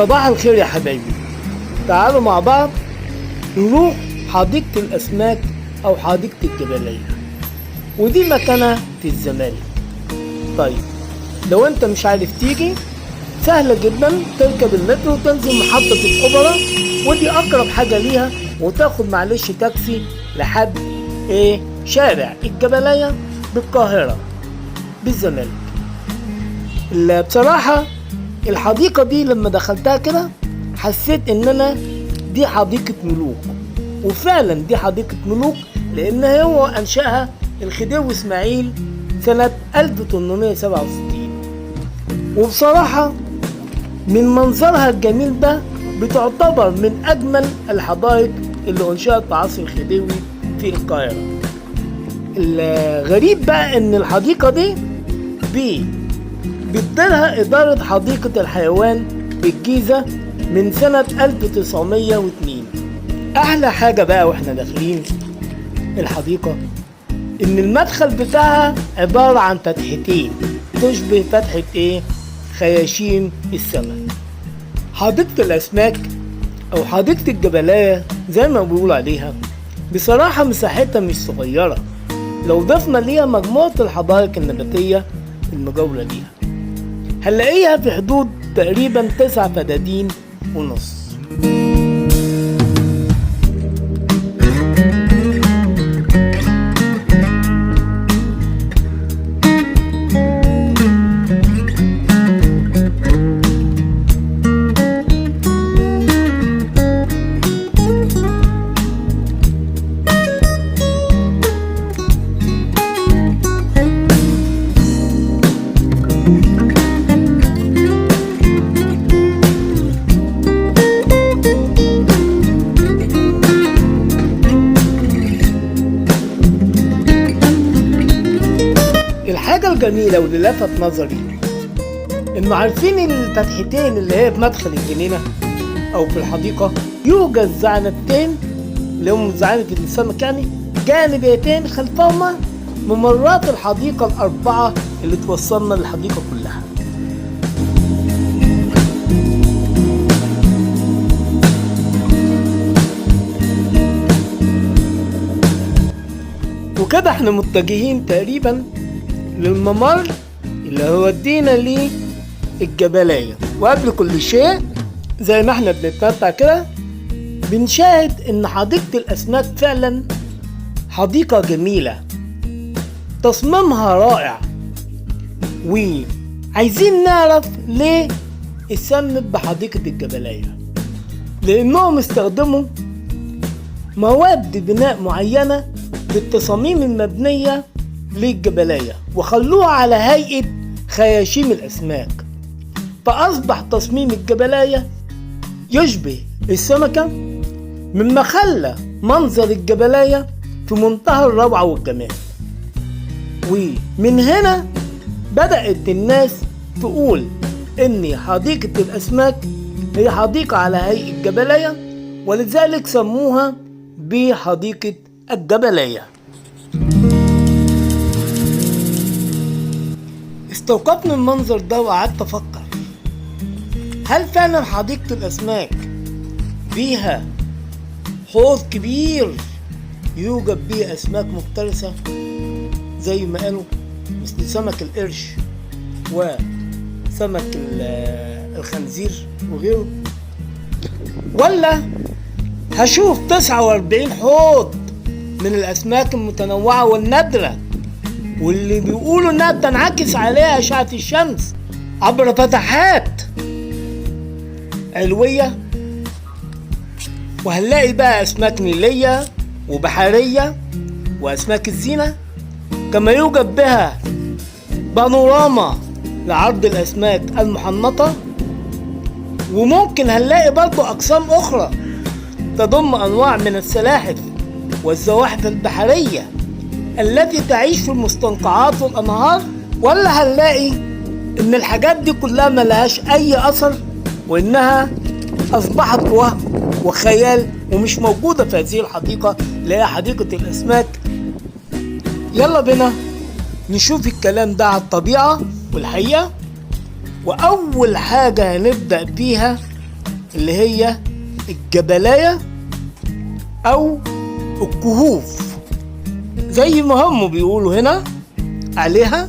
صباح الخير يا حبايبي، تعالوا مع بعض نروح حديقة الأسماك أو حديقة الجبلية، ودي مكانها في الزمالك. طيب لو أنت مش عارف تيجي، سهلة جدا، تركب المترو وتنزل محطة الأوبرا، ودي أقرب حاجة ليها، وتاخد معلش تاكسي لحد شارع الجبلية بالقاهرة بالزمالك. بصراحة الحديقة دي لما دخلتها كده حسيت ان انا دي حديقة ملوك، وفعلا دي حديقة ملوك، لان هو انشأها الخديوي اسماعيل سنة 1867. وبصراحة من منظرها الجميل ده بتعتبر من اجمل الحدائق اللي انشأت في عصر الخديوي في القاهرة. الغريب بقى ان الحديقة دي بتديرها إدارة حديقة الحيوان بالجيزة من سنة 1902. أحلى حاجة بقى وإحنا داخلين الحديقة إن المدخل بتاعها عبارة عن فتحتين تشبه فتحة خياشيم السمك. حديقة الأسماك أو حديقة الجبلية زي ما بيقول عليها، بصراحة مساحتها مش صغيرة لو ضفنا ليها مجموعة الحدائق النباتية المجاورة ليها. هنلاقيها في حدود تقريبا 9 فدادين ونص. الحاجة الجميلة واللي لفت نظري انه عارفين الفتحتين اللي هي في مدخل الجنينة او في الحديقة، يوجد زعنتين اللي هم زعنة السمك، يعني جانبيتين خلفهما ممرات الحديقة الأربعة اللي توصلنا للحديقة كلها. وكده احنا متجهين تقريبا للممر اللي هيودينا للجبلية. وقبل كل شيء زي ما احنا بنتمتع كده بنشاهد ان حديقة الأسماك فعلا حديقة جميلة، تصميمها رائع. وعايزين نعرف ليه اتسمت بحديقة الجبلية، لأنهم استخدموا مواد بناء معينة بالتصاميم المبنية للجبلية وخلوها على هيئة خياشيم الأسماك، فأصبح تصميم الجبلية يشبه السمكة، مما خلى منظر الجبلية في منتهى الروعة والجمال. ومن هنا بدأت الناس تقول إن حديقة الأسماك هي حديقة على هيئة جبلية، ولذلك سموها بحديقة الجبلية. استوقفني المنظر ده وقعدت افكر، هل فعلا حديقة الأسماك فيها حوض كبير يوجد بيه أسماك مفترسة زي ما قالوا مثل سمك القرش وسمك الخنزير وغيره، ولا هشوف 49 حوض من الأسماك المتنوعة والنادرة واللي بيقولوا انها بتنعكس عليها اشعة الشمس عبر فتحات علوية؟ وهنلاقي بقى اسماك نيلية وبحرية واسماك الزينة، كما يوجد بها بانوراما لعرض الاسماك المحنطة. وممكن هنلاقي برضو اقسام اخرى تضم انواع من السلاحف والزواحف البحرية التي تعيش في المستنقعات والأنهار. ولا هنلاقي إن الحاجات دي كلها ملهاش أي أثر، وإنها أصبحت وهم وخيال ومش موجودة في هذه الحديقة اللي هي حديقة الأسماك. يلا بينا نشوف الكلام ده على الطبيعة والحقيقة. وأول حاجة هنبدأ بيها اللي هي الجبلاية او الكهوف زي ما هم بيقولوا هنا عليها.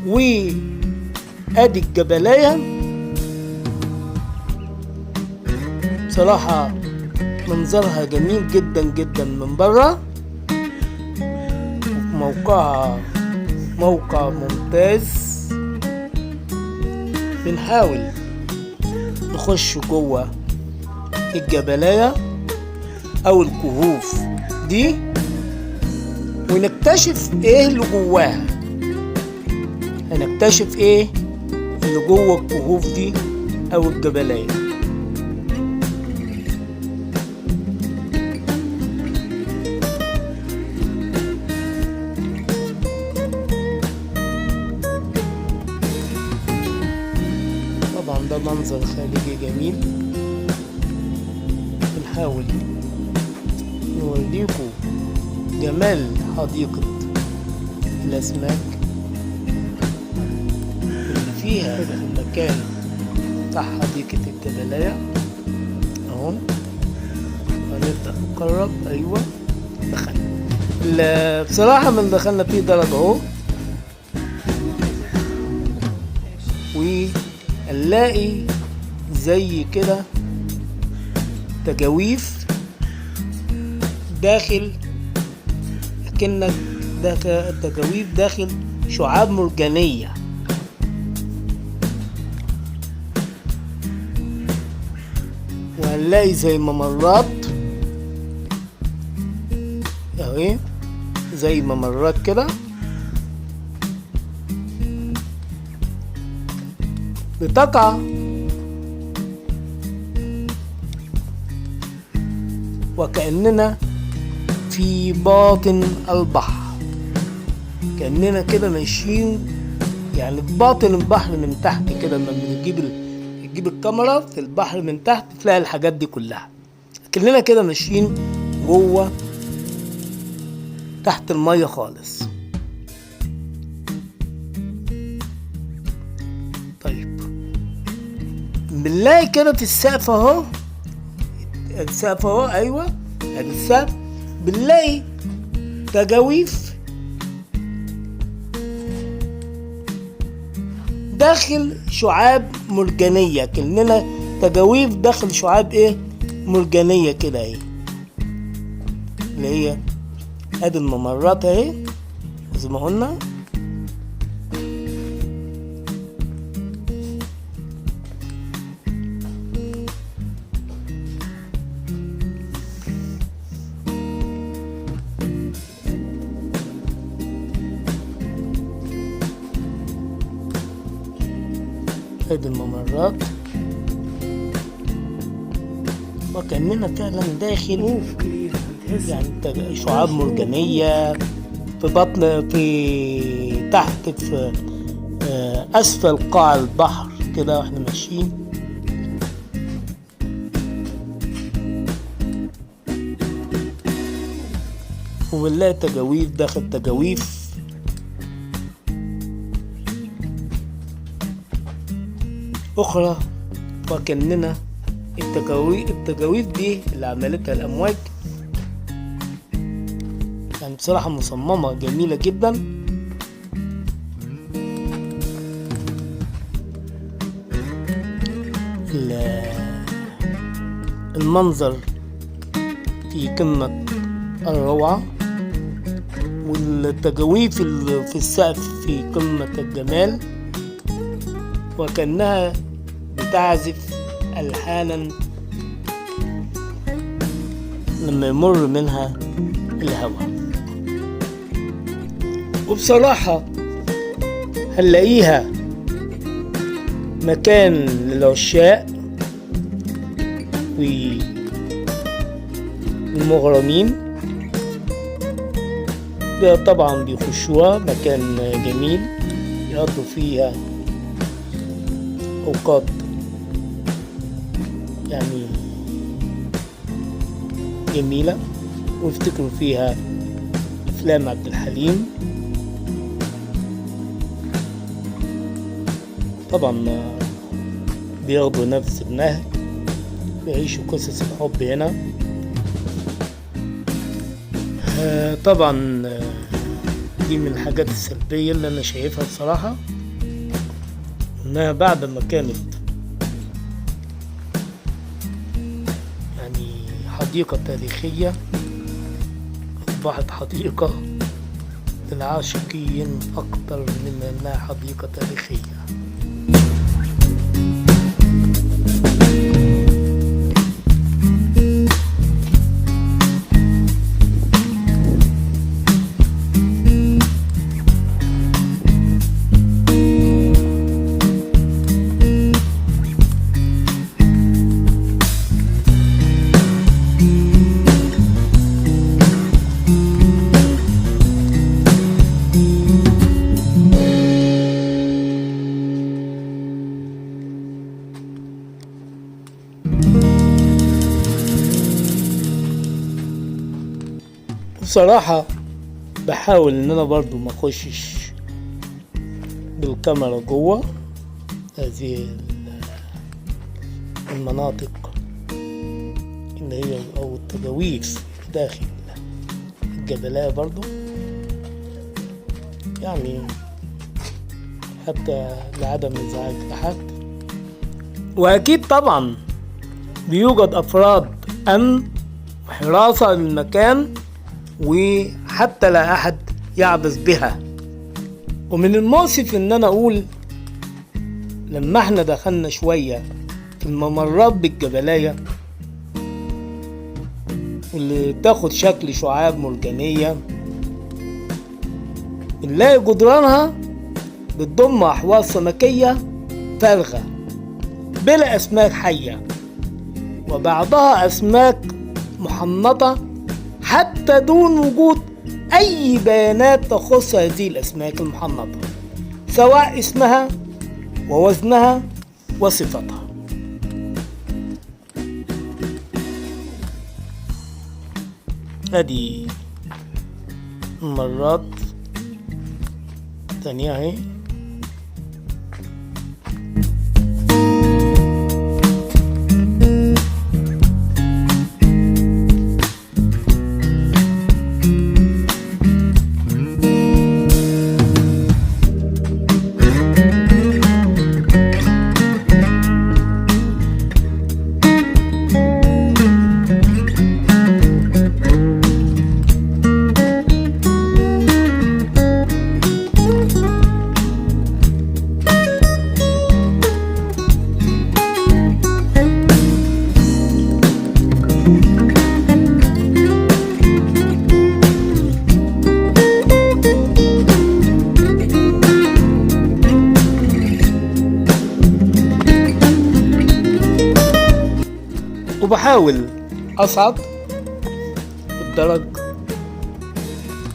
وادي الجبلاية بصراحة منظرها جميل جدا جدا من بره، موقعها موقع ممتاز. بنحاول نخش جوه الجبلاية او الكهوف دي ونكتشف ايه اللي جواها. هنكتشف ايه اللي جوه الكهوف دي او الجبلاية. طبعا ده منظر خارجي جميل. بنحاول نوريكم جمال حديقة الأسماك اللي فيها المكان بتاع حديقة الجبلاية اهو. هنبدأ نقرب. ايوه دخلنا. بصراحة من دخلنا فيه درجة اهو، ونلاقي زي كده تجاويف داخل، لكنك تجاويف داخل شعاب مرجانية. وهنلاقي زي ممرات اهي، زي ممرات كده بتقع وكأننا في باطن البحر، كأننا كده ماشيين يعني في باطن البحر من تحت كده. لما تجيب الكاميرا في البحر من تحت تلاقي الحاجات دي كلها، كأننا كده ماشيين جوه تحت المية خالص. طيب بنلاقي كده في السقف اهو، السقف اهو، ايوه ادي السقف. بنلاقي تجاويف داخل شعاب مرجانية، كأننا تجاويف داخل شعاب ايه مرجانية كده اهي، اللي هي ادي الممرات اهي زي ما قلنا. ادي الممرات وكأننا فعلا داخل يعني شعاب مرجانية في بطن، في تحت، في اسفل قاع البحر كده واحنا ماشيين. وبنلاقي تجاويف داخل تجاويف. اخرى وكأننا التجاويف دي اللي عملتها الامواج يعني بصراحة مصممة جميلة جدا. المنظر في قمة الروعة، والتجاويف اللي في السقف في قمة الجمال، وكأنها بتعزف ألحانا لما يمر منها الهواء. وبصراحة هنلاقيها مكان للعشاق والمغرمين، ده طبعا بيخشوها مكان جميل يقضوا فيها أوقات يعني جميلة، ويفتكروا فيها أفلام عبد الحليم. طبعا بياخدوا نفس النهج، بيعيشوا قصص الحب هنا. طبعا دي من الحاجات السلبية اللي انا شايفها بصراحة، انها بعد ما كانت يعني حديقة تاريخية اصبحت حديقة للعاشقين اكتر من انها حديقة تاريخية. بصراحة بحاول ان انا برضو ما اخشش بالكاميرا جوه هذه المناطق اللي هي او التجاويف داخل الجبلية برضو، يعني حتى لعدم ازعاج احد. واكيد طبعا بيوجد افراد امن وحراسة للمكان، وحتى لا احد يعبث بها. ومن المؤسف ان انا اقول لما احنا دخلنا شوية في الممرات بالجبلية اللي تاخد شكل شعاب مرجانية، نلاقي جدرانها بتضم احواض سمكية فارغة بلا اسماك حية، وبعضها اسماك محنطة حتى دون وجود اي بيانات تخص هذه الاسماك المحنطة، سواء اسمها ووزنها وصفتها. ادي مرات تانية اهي. وبحاول اصعد الدرج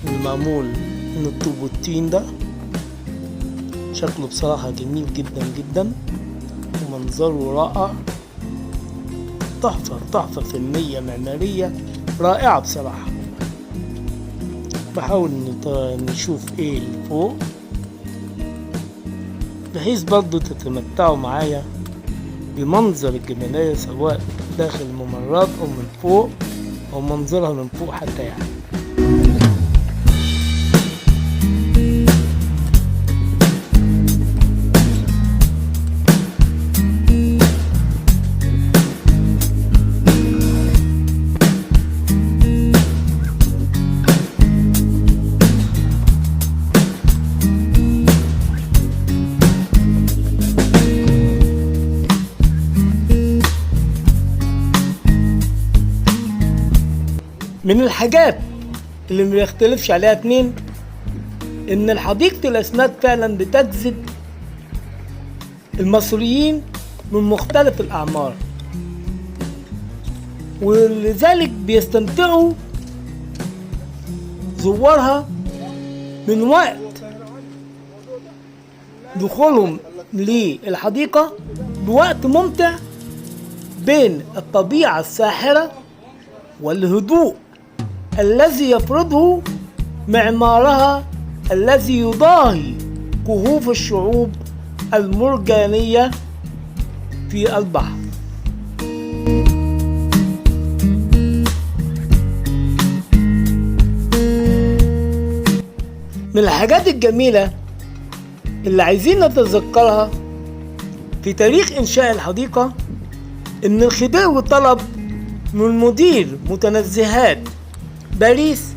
المعمول من الطوب والطين ده، شكله بصراحة جميل جدا جدا ومنظره رائع، تحفة فنية معمارية رائعة بصراحة. بحاول نشوف ايه اللي فوق بحيث برضو تتمتعوا معايا بمنظر الجبلية سواء داخل الممرات او من فوق او منظرها من فوق حتى يعني. من الحاجات اللي ما يختلفش عليها اتنين ان حديقة الاسماك فعلا بتجذب المصريين من مختلف الاعمار، ولذلك بيستمتعوا زوارها من وقت دخولهم للحديقة بوقت ممتع بين الطبيعة الساحرة والهدوء الذي يفرضه معمارها الذي يضاهي كهوف الشعوب المرجانية في البحر. من الحاجات الجميلة اللي عايزين نتذكرها في تاريخ إنشاء الحديقة إن الخديوي طلب من مدير متنزهات باريس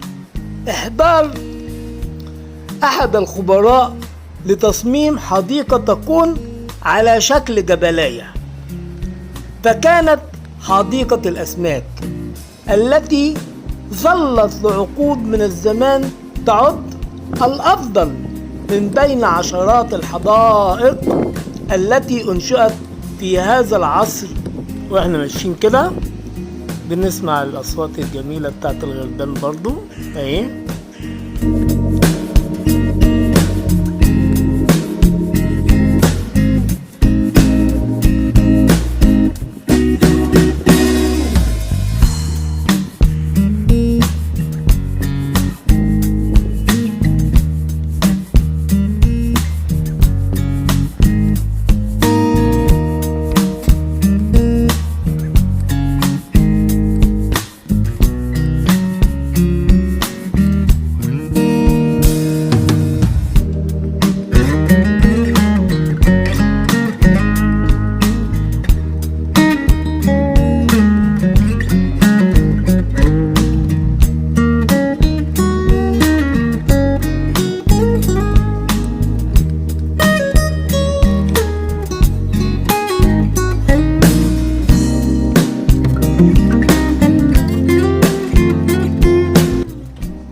إحضار أحد الخبراء لتصميم حديقة تكون على شكل جبلية، فكانت حديقة الأسماك التي ظلت لعقود من الزمان تعد الأفضل من بين عشرات الحدائق التي أنشئت في هذا العصر. وإحنا ماشيين كده بنسمع الأصوات الجميلة بتاعت الغربان برضو أهي.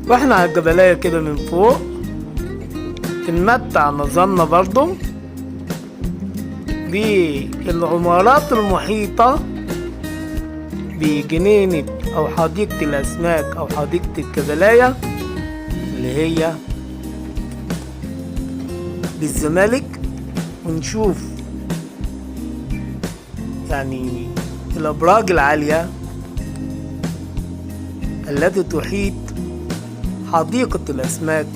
واحنا على الجبلية كده من فوق نمتع نظرنا برضو بالعمارات المحيطة بجنينة أو حديقة الأسماك أو حديقة الجبلية اللي هي بالزمالك، ونشوف يعني الأبراج العالية التي تحيط حديقة الأسماك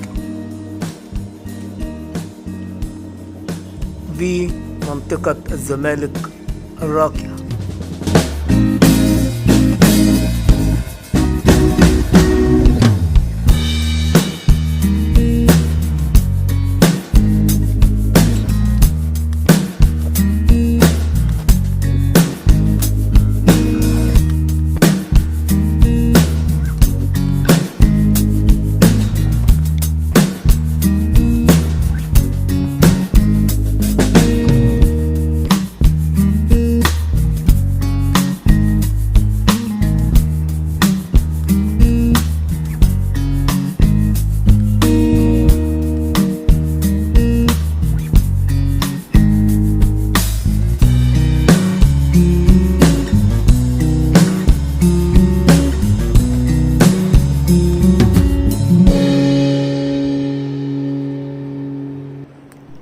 بمنطقة الزمالك الراقية.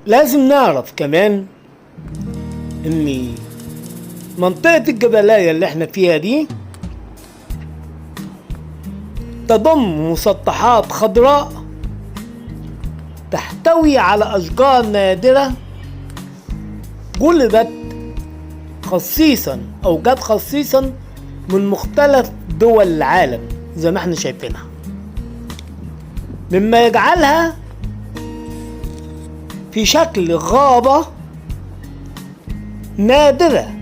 لازم نعرف كمان ان منطقة الجبلية اللي احنا فيها دي تضم مسطحات خضراء تحتوي على أشجار نادرة جلبت خصيصا أو جت خصيصا من مختلف دول العالم زي ما احنا شايفينها، مما يجعلها في شكل غابة نادرة.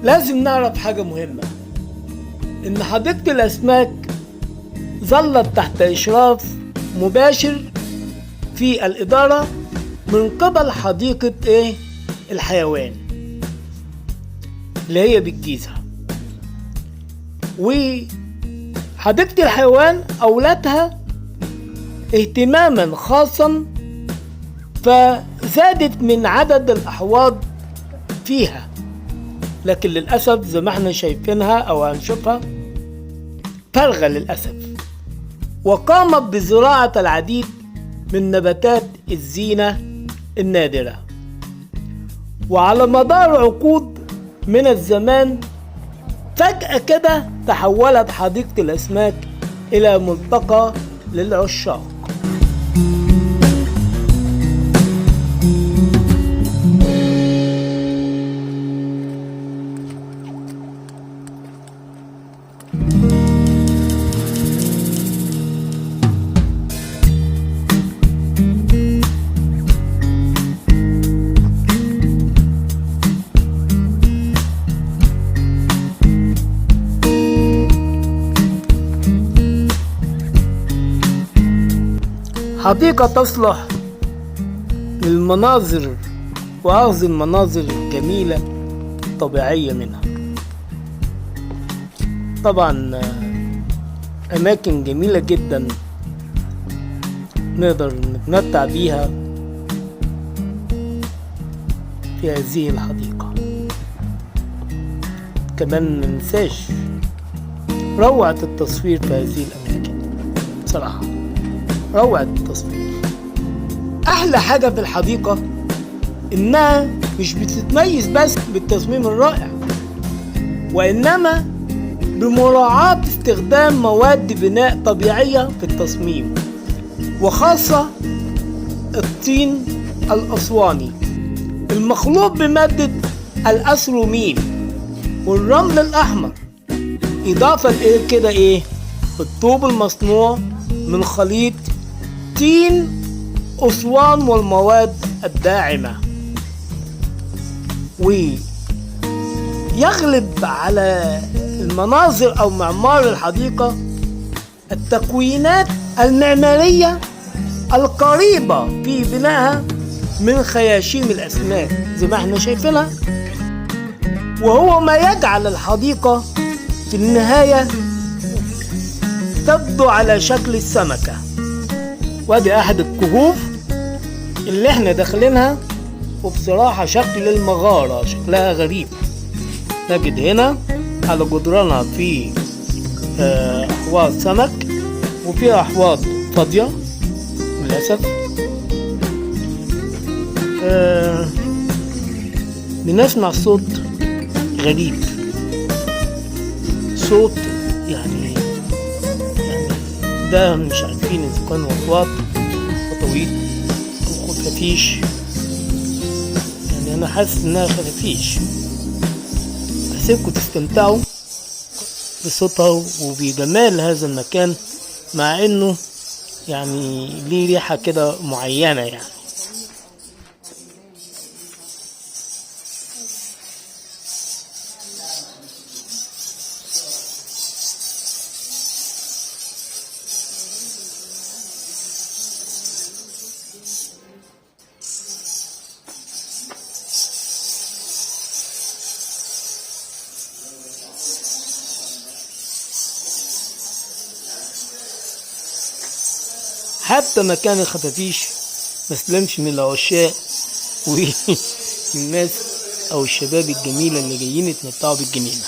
لازم نعرف حاجة مهمة، إن حديقة الأسماك ظلت تحت إشراف مباشر في الإدارة من قبل حديقة الحيوان اللي هي بالجيزة. وحديقة الحيوان أولتها اهتماما خاصا، فزادت من عدد الأحواض فيها، لكن للأسف زي ما احنا شايفينها أو هنشوفها فارغة للأسف. وقامت بزراعة العديد من نباتات الزينة النادرة. وعلى مدار عقود من الزمان فجأة كده تحولت حديقة الأسماك إلى ملتقى للعشاق. حديقة تصلح للمناظر وأخذ المناظر الجميلة الطبيعية منها. طبعا أماكن جميلة جدا نقدر نتمتع بيها في هذه الحديقة. كمان مننساش روعة التصوير في هذه الأماكن، بصراحة روعة التصوير. أحلى حاجة في الحديقة إنها مش بتتميز بس بالتصميم الرائع، وإنما بمراعاة استخدام مواد بناء طبيعية في التصميم، وخاصة الطين الأسواني المخلوط بمادة الأسرومين والرمل الأحمر، إضافة كده الطوب المصنوع من خليط طين أسوان والمواد الداعمة. ويغلب على المناظر أو معمار الحديقة التكوينات المعمارية القريبة في بنائها من خياشيم الأسماك زي ما احنا شايفينها، وهو ما يجعل الحديقة في النهاية تبدو على شكل السمكة. وادي أحد الكهوف اللي احنا داخلينها، وبصراحة شكل المغارة شكلها غريب. نجد هنا على جدرانها في أحواض سمك، وفي أحواض فاضية للأسف. بنسمع صوت غريب، صوت يعني ده مش عارفين إذا كان وطواط وطويط أو خفافيش. يعني أنا حاسس إنها خفافيش. أحسنكم تستمتعوا بصوتها وبجمال هذا المكان، مع إنه يعني ليه ريحة كده معينة يعني. حتى مكان الخفافيش مسلمش من العشاق والناس او الشباب الجميلة اللي جايين يتمتعوا بالجنينة.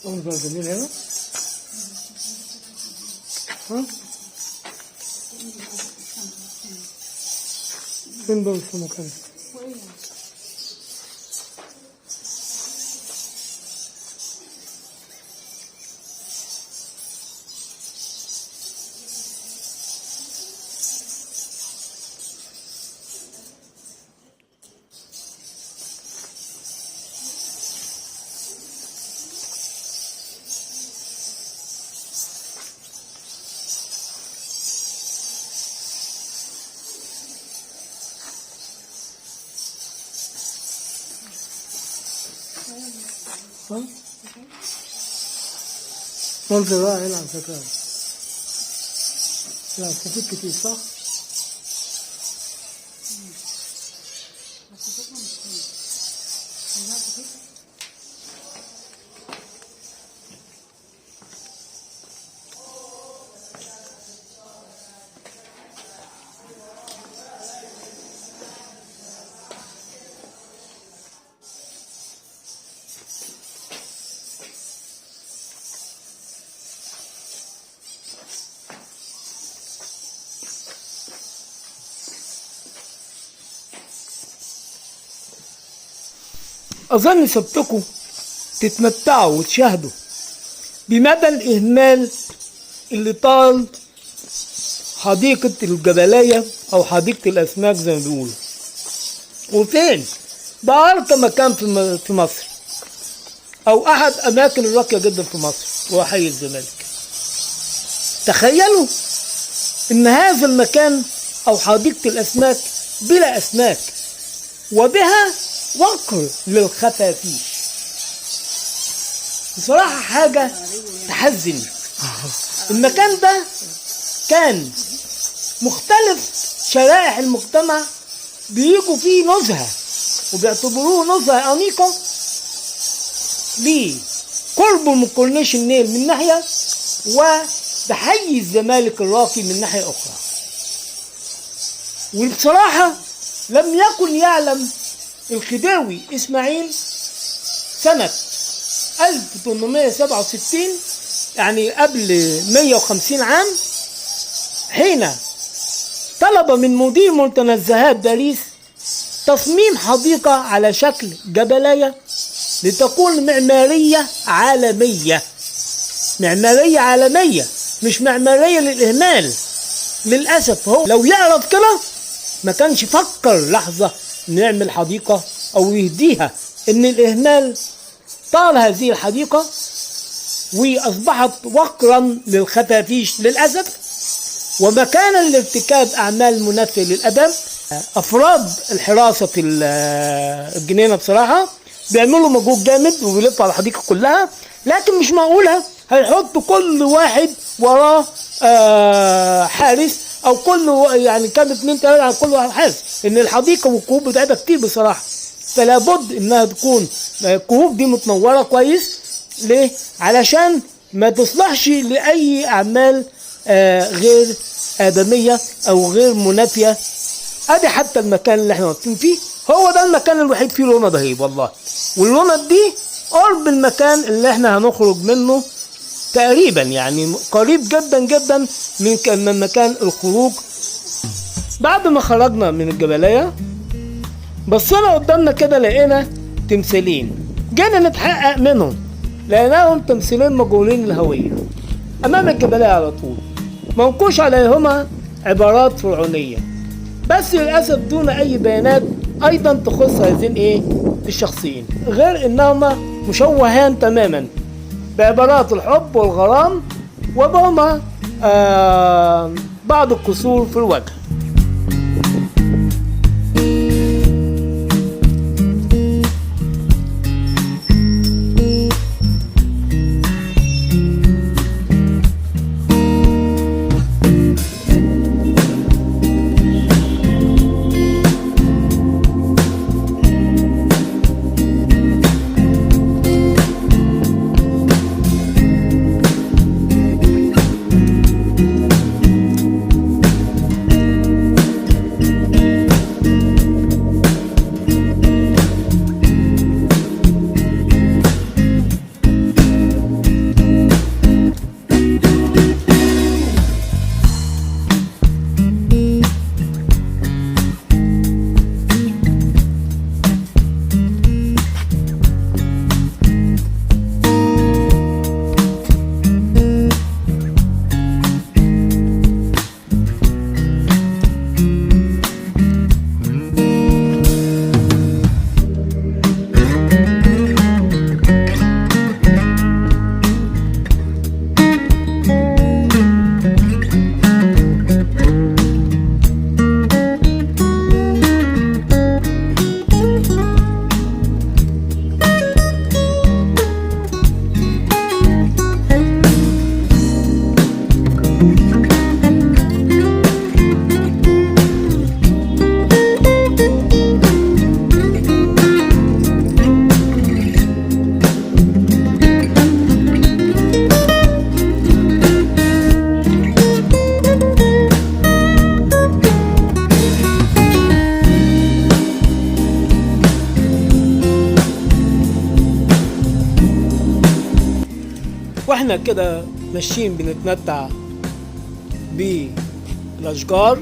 منظر جميل هنا. ها؟ فين بقى السمك هنا؟ ها؟ منظر رائع هنا على فكرة. لا استفيد كتير صح؟ أظن سبتكم تتمتعوا وتشاهدوا بمدى الإهمال اللي طال حديقة الجبلية أو حديقة الأسماك زي ما بيقولوا. وفين؟ ده أرقى مكان في مصر، أو أحد أماكن الراقية جدا في مصر، وهو حي الزمالك. تخيلوا إن هذا المكان أو حديقة الأسماك بلا أسماك، وبها وقر للخفافيش. بصراحة حاجة تحزن. المكان ده كان مختلف شرائح المجتمع بيجوا فيه نزهة وبيعتبروه نزهة أنيقة لقربه من كورنيش النيل من ناحية، وبحي الزمالك الراقي من ناحية أخرى. وبصراحة لم يكن يعلم الخديوي إسماعيل سنة 1867، يعني قبل 150 عام، حين طلب من مدير متنزهات باريس تصميم حديقة على شكل جبلية لتكون معمارية عالمية. معمارية عالمية، مش معمارية للإهمال. للأسف هو لو يعرف كده ما كانش فكر لحظة نعمل حديقة أو يهديها. إن الإهمال طال هذه الحديقة وأصبحت وقرا للخفافيش للأسف، ومكانا لارتكاب أعمال منافية للأدب. أفراد الحراسة الجنينة بصراحة بيعملوا مجهود جامد وبيلفوا على الحديقة كلها، لكن مش معقولة هيحطوا كل واحد وراه حارس، أو كل يعني كام 2 3 على كل واحد حارس. إن الحديقة والكهوف بتاعتها كتير بصراحة، فلا بد إنها تكون الكهوف دي متنورة كويس. ليه؟ علشان ما تصلحش لأي أعمال غير آدمية أو غير منافية. أدي حتى المكان اللي احنا واقفين فيه هو ده المكان الوحيد فيه لونة رهيب والله. واللونة دي قرب المكان اللي احنا هنخرج منه تقريبا، يعني قريب جدا جدا من مكان الخروج. بعد ما خرجنا من الجبلية بصينا قدامنا كده لقينا تمثالين، جينا نتحقق منهم لقيناهم تمثالين مجهولين الهوية أمام الجبلية على طول، منقوش عليهما عبارات فرعونية، بس للأسف دون أي بيانات أيضا تخص هذين الشخصين، غير إنهما مشوهان تماما بعبارات الحب والغرام، وبهما بعض الكسور في الوجه. هنا كده ماشيين بنتمتع بالأشجار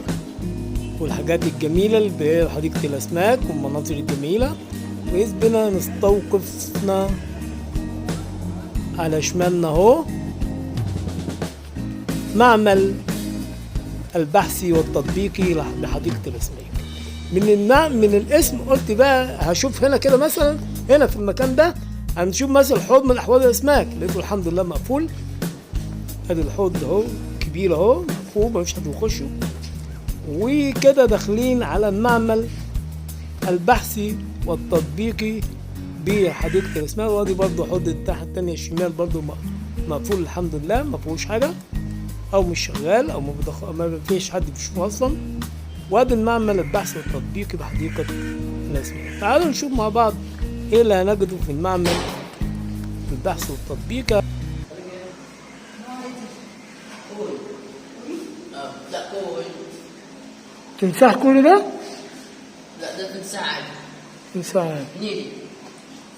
والحاجات الجميلة اللي في حديقة الأسماك والمناظر الجميلة، وإذ بنا نستوقفنا على شمالنا اهو معمل البحثي والتطبيقي بحديقة الأسماك. من الاسم قلت بقى هشوف هنا كده مثلا، هنا في المكان ده هنشوف مثلا حوض من أحواض الأسماك، لقيته الحمد لله مقفول. ادي الحوض اهو كبير اهو مقفول مفيش حد يخشه. وكده داخلين على المعمل البحثي والتطبيقي بحديقة الأسماك، وادي برضه حوض الناحية التانية الشمال برضه مقفول الحمد لله مفيهوش حاجة أو مش شغال أو ما فيش حد بيشوفه أصلا. وادي المعمل البحثي والتطبيقي بحديقة الأسماك. تعالوا نشوف مع بعض ايه اللي هنجده في المعمل البحث والتطبيقي. تمساح كل ده؟ لا ده تمساح. تمساح نيلي.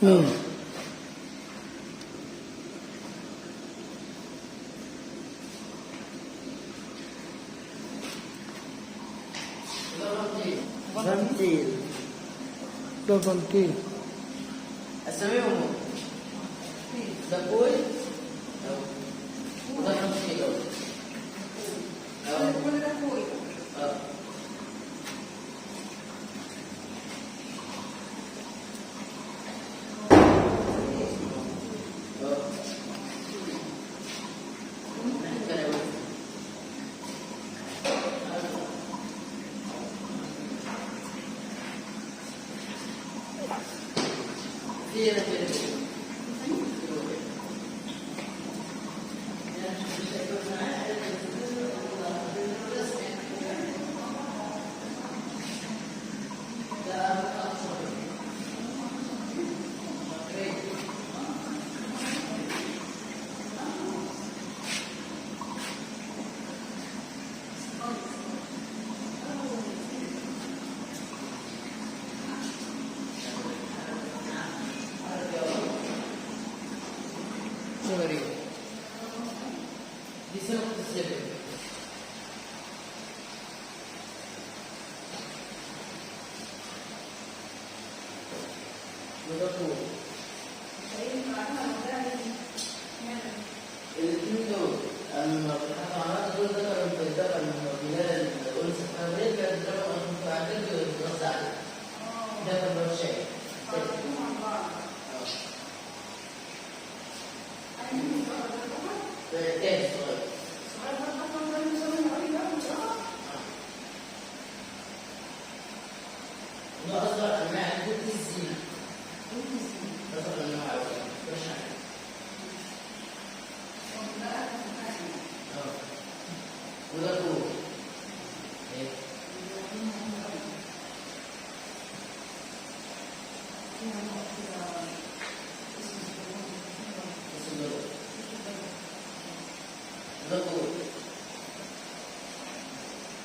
نيلي. فانتيل. ده فانتيل. اساميهم ده كوي وده فانتيل. كل ده كوي.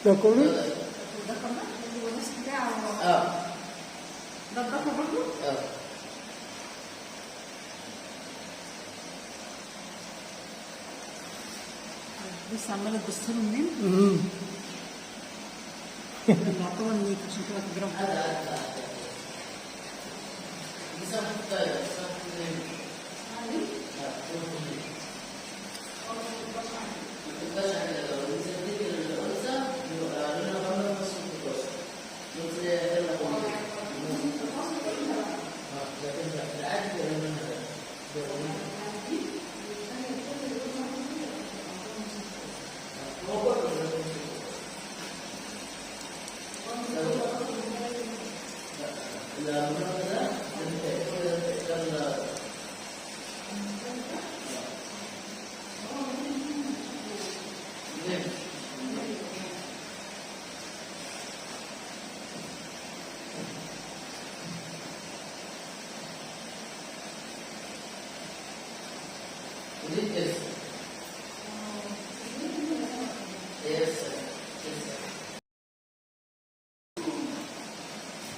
ده كله؟ ده كمان اللي هو الناس بتاعه. ده الضفة برضه؟ لسه عمالة تبص له منين؟ يعتبر ليك عشان كده تجرب.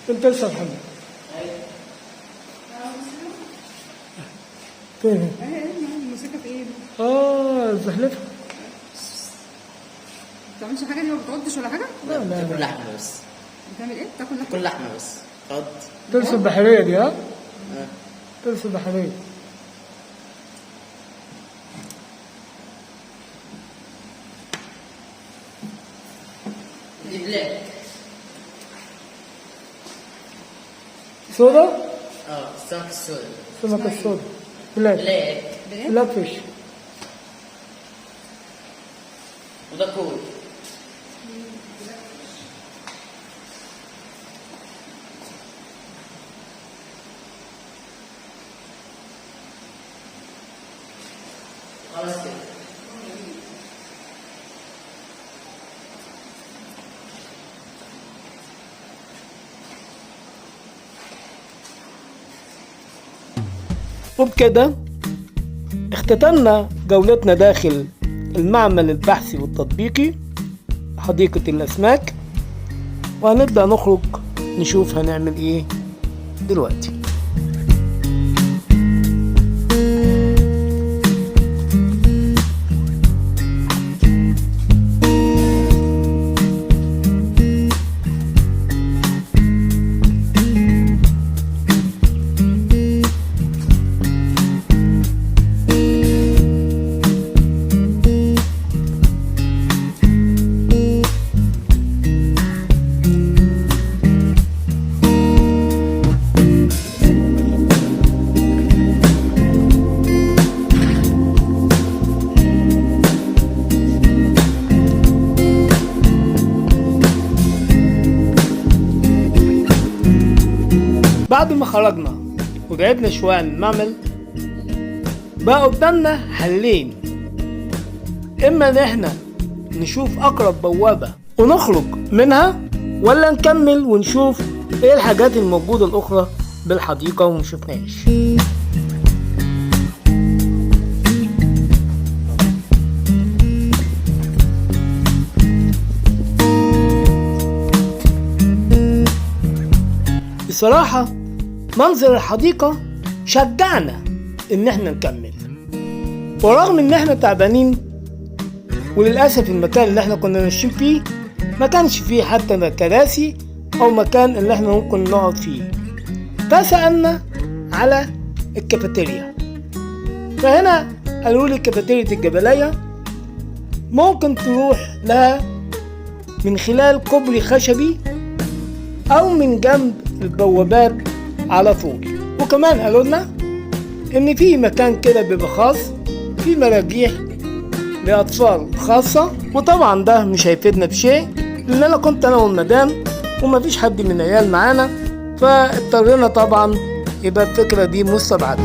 انت لسه محمد فين؟ ماسكها في ايه؟ زحلفها. ما بتعملش حاجه دي؟ ما بتعضش ولا حاجه؟ لا لا تاكل لا، لحمة بس. بتعمل ايه؟ بتاكل لحمه؟ تاكل لحمة بس. خد. ترس البحرية دي، ها؟ آه. ترس البحرية. دي بلاك. صودا؟ السمك السوداء. سمك الصودا. بلاك. بلاك. بلاك؟ بلاك فيش. وده كوي. خلاص كده. وبكده اختتمنا جولتنا داخل المعمل البحثي والتطبيقي حديقة الأسماك، وهنبدأ نخرج نشوف هنعمل ايه دلوقتي. بعد ما خرجنا وبعدنا شوية عن المعمل، بقى قدامنا حلين: اما ان احنا نشوف اقرب بوابة ونخرج منها، ولا نكمل ونشوف ايه الحاجات الموجودة الاخرى بالحديقة ومشوفناش. بصراحة منظر الحديقة شجعنا ان احنا نكمل، ورغم ان احنا تعبانين، وللأسف المكان اللي احنا كنا ماشيين فيه ما كانش فيه حتى كراسي او مكان اللي احنا ممكن نقعد فيه، فسألنا على الكافيتيريا. فهنا قالوا لي كافيتيريا الجبلية ممكن تروح لها من خلال كوبري خشبي او من جنب البوابات على طول. وكمان قالوا لنا ان في مكان كده بيبقى خاص في مراجيح لاطفال خاصة، وطبعا ده مش هيفيدنا بشيء لان انا كنت انا والمدام ومفيش حد من العيال معانا، فاضطرينا طبعا يبقى الفكرة دي مستبعدة.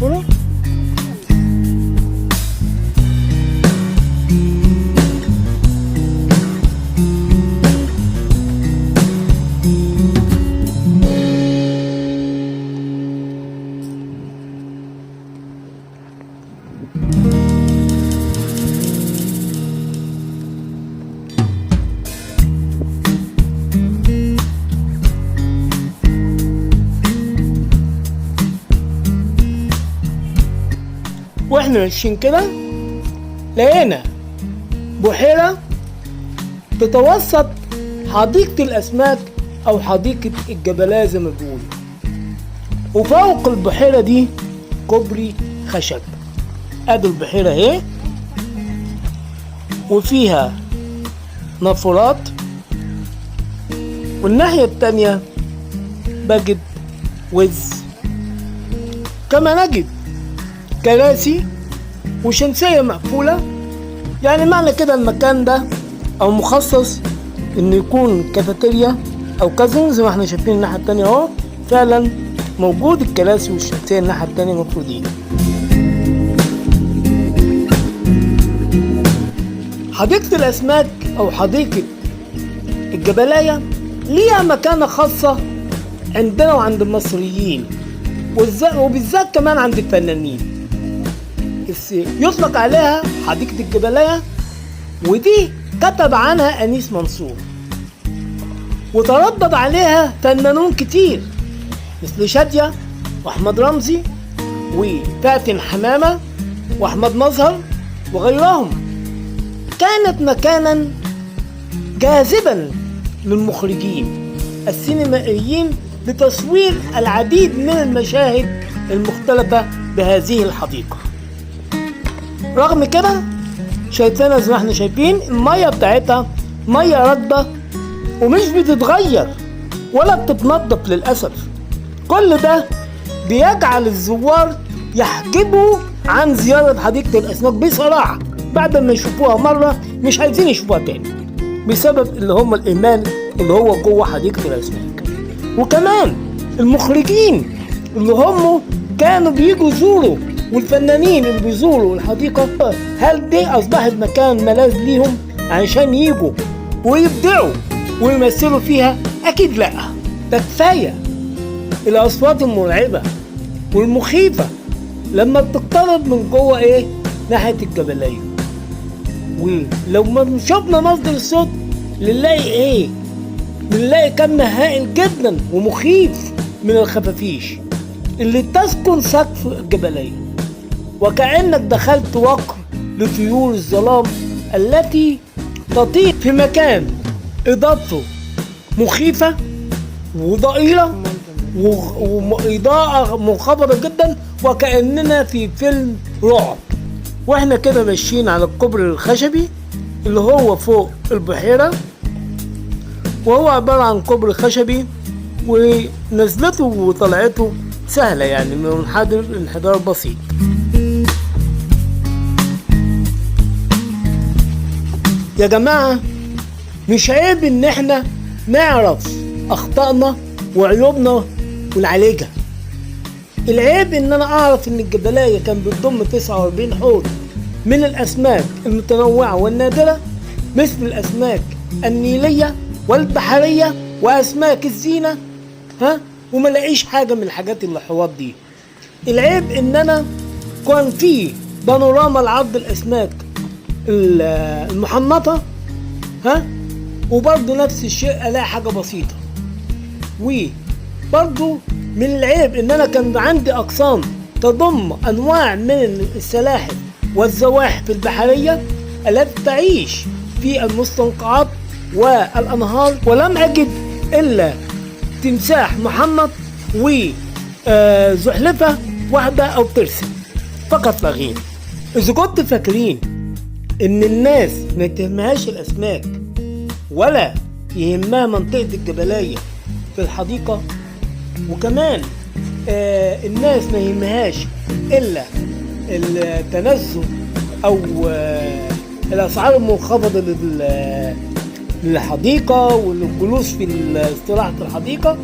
مقفولة. واحنا ماشيين كده لقينا بحيرة تتوسط حديقة الأسماك أو حديقة الجبلاية زي ما بيقولوا، وفوق البحيرة دي كوبري خشب. ادي البحيرة اهي وفيها نافورات، والناحية التانية بجد وز، كما نجد كراسي وشمسية مقفولة. يعني معنى كده المكان ده او مخصص انه يكون كافيتيريا او كازين زي ما احنا شايفين الناحية التانية اهو. فعلا موجود الكراسي والشمسية الناحية التانية مفروضين. حديقة الأسماك أو حديقة الجبلاية ليها مكانة خاصة عندنا وعند المصريين، وبالذات كمان عند الفنانين. يطلق عليها حديقة الجبلاية، ودي كتب عنها أنيس منصور، وتردد عليها فنانون كتير مثل شادية وأحمد رمزي وفاتن حمامة وأحمد مظهر وغيرهم. كانت مكانا جاذبا للمخرجين السينمائيين لتصوير العديد من المشاهد المختلفة بهذه الحديقة. رغم كده شايفينها زي ما احنا شايفين، المية بتاعتها مية رطبة ومش بتتغير ولا بتتنضف للأسف. كل ده بيجعل الزوار يحجبوا عن زيارة حديقة الأسماك بصراحة. بعد ما يشوفوها مرة مش عايزين يشوفوها تاني، بسبب اللي هم الإيمان اللي هو جوه حديقة الأسماك. وكمان المخرجين اللي هم كانوا بيجوا يزوروا والفنانين اللي بيزوروا الحديقة، هل دي أصبحت مكان ملاذ ليهم عشان يجوا ويبدعوا ويمثلوا فيها؟ أكيد لأ. ده كفاية الأصوات المرعبة والمخيفة لما بتقترب من جوه إيه ناحية الجبلية. ولو ما شفنا مصدر الصوت نلاقي إيه؟ بنلاقي كم هائل جدا ومخيف من الخفافيش اللي تسكن سقف الجبلية، وكأنك دخلت وقر لطيور الظلام التي تطير في مكان إضاءته مخيفة وضئيلة وإضاءة منخفضة جدا، وكأننا في فيلم رعب. واحنا كده ماشيين على الكوبري الخشبي اللي هو فوق البحيرة، وهو عبارة عن كوبري خشبي ونزلته وطلعته سهلة، يعني منحدر انحدار بسيط. يا جماعة مش عيب ان احنا نعرف اخطائنا وعيوبنا ونعالجها. العيب ان انا اعرف ان الجبلاية كان بتضم 49 حوض من الاسماك المتنوعة والنادرة، مثل الاسماك النيلية والبحرية واسماك الزينة، وما لاقيش حاجة من الحاجات الحوض دي. العيب ان انا كان في بانوراما لعرض الاسماك المحنطة، وبرضه نفس الشيء الاقي حاجة بسيطة. وبرضه من العيب ان انا كان عندي اقسام تضم انواع من السلاحف والزواحف البحرية التي تعيش في المستنقعات والانهار، ولم اجد الا تمساح محنط وزحلفة واحدة او ترسة فقط لا غير. اذا كنت فاكرين ان الناس ما يهمهاش الاسماك ولا يهمها منطقة الجبلاية في الحديقة، وكمان الناس ما يهمهاش الا التنزه او الاسعار المنخفضة للحديقة والجلوس في استراحة الحديقة،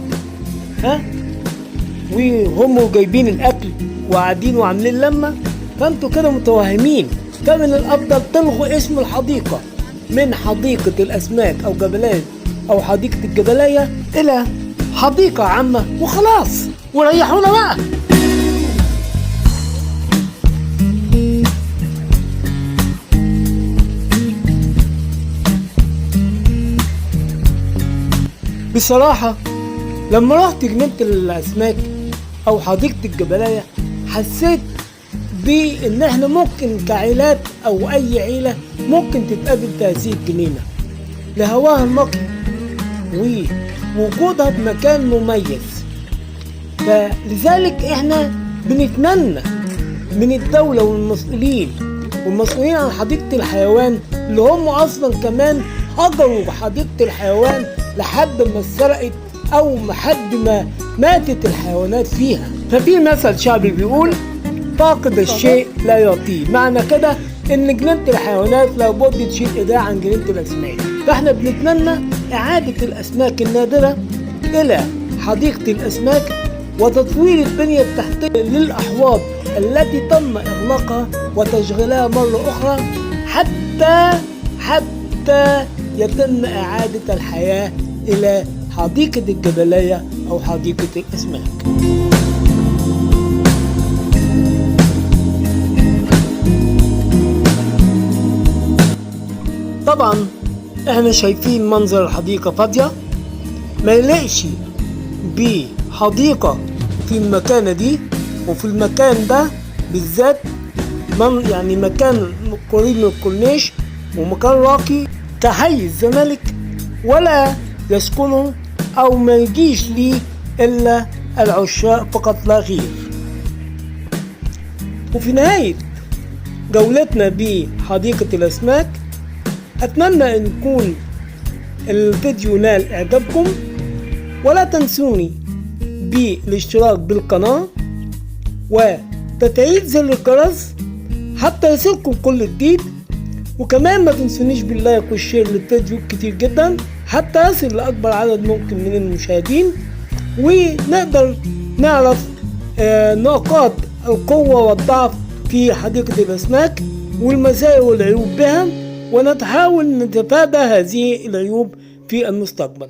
وهم جايبين الاكل وقاعدين وعاملين لمة، فانتوا كده متوهمين. فمن الافضل تلغوا اسم الحديقة من حديقة الاسماك او جبلية او حديقة الجبلية الى حديقة عامة وخلاص، وريحونا بقى. بصراحة لما رحت جنينة الأسماك أو حديقة الجبلية حسيت بإن إحنا ممكن كعائلات أو أي عيلة ممكن تتقابل في هذه الجنينة لهواها النقي ووجودها بمكان مميز. فلذلك إحنا بنتمنى من الدولة والمسؤولين عن حديقة الحيوان اللي هم أصلا كمان هجروا حديقة الحيوان لحد ما اتسرقت او لحد ما ماتت الحيوانات فيها. ففي مثل شعبي بيقول فاقد الشيء لا يعطيه، معنى كده ان جنينة الحيوانات لابد تشيل ايديها عن جنينة الاسماك. فاحنا بنتمنى اعادة الاسماك النادرة الى حديقة الاسماك وتطوير البنية التحتية للاحواض التي تم اغلاقها وتشغيلها مرة اخرى حتى يتم اعادة الحياة الى حديقة الجبلية أو حديقة الأسماك. طبعا احنا شايفين منظر الحديقة فاضية، ما يليقش بحديقة في المكانة دي وفي المكان ده بالذات، يعني مكان قريب من الكورنيش ومكان راقي كحي الزمالك، ولا يسكنه أو ما يجيش ليه إلا العشاق فقط لا غير. وفي نهاية جولتنا بحديقة الأسماك أتمنى أن يكون الفيديو نال إعجابكم، ولا تنسوني بالاشتراك بالقناة وتفعيل زر الجرس حتى يصلكم كل جديد، وكمان ما تنسونيش باللايك والشير للفيديو كتير جدا حتى يصل لأكبر عدد ممكن من المشاهدين، ونقدر نعرف نقاط القوة والضعف في حديقة الأسماك والمزايا والعيوب بها، ونحاول نتفادى هذه العيوب في المستقبل.